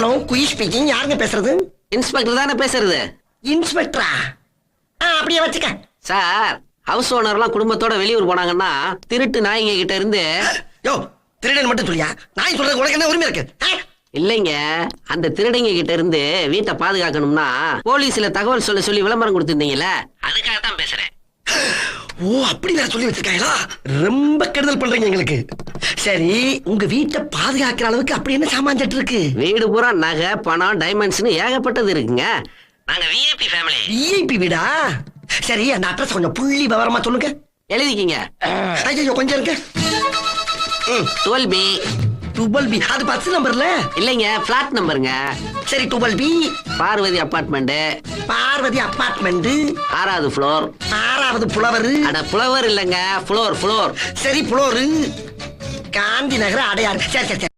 Hello Kui speaking. யாருங்க பேசுறது? Inspector தானே பேசுறது. இன்ஸ்பெக்டரா? அப்படியே வச்சுக்க. சார், ஹவுஸ் ஓனர்லாம் குடும்பத்தோட வெளியூர் போனாங்கன்னா திருட்டு நாய்ங்க கிட்ட இருந்து யோ திருடன் மட்டும் சொல்லியா? நாய் சொல்றது உனக்கு என்ன உரிமை இருக்கு? இல்லைங்க, அந்த திருடங்க கிட்ட இருந்து வீட்டை பாதுகாக்கணும்னா போலீஸ்ல தகவல் சொல்ல சொல்லி விளம்பரம் கொடுத்திருந்தீங்கல்ல, அதுக்காக தான் பேசுறேன். ஓ அப்படி வேற சொல்லி வச்சிருக்காங்களா? ரொம்ப கெடுதல் பண்றீங்க எங்களுக்கு. சரி, உங்க வீட்டை பாதுகாக்கிற அளவுக்கு அப்படி என்ன சாமான் இருக்கு? வீடு பூரா நகை, பணம், டைமண்ட்ஸ்னு ஏகப்பட்டது இருக்குங்க. நாங்க விஐபி ஃபேமிலி. விஐபி வீடா? சரி, அந்த அட்ரஸ் கொஞ்சம் புள்ளி விவரமா சொல்லுங்க. எழுதிக்கிங்க. ஐயோ கொஞ்சம் இருக்கு. 12B. 12B அது பஸ் நம்பர்ல இல்லைங்க, பிளாட் நம்பருங்க. சரி 12B Parvathi apartment, Parvathi apartment, 6வது ஃப்ளோர். 6வது புலவர். அட புலவர் இல்லைங்க, ஃப்ளோர். சரி புலோரு, காந்தி நகர், அடையாறு. சரி சரி சரி.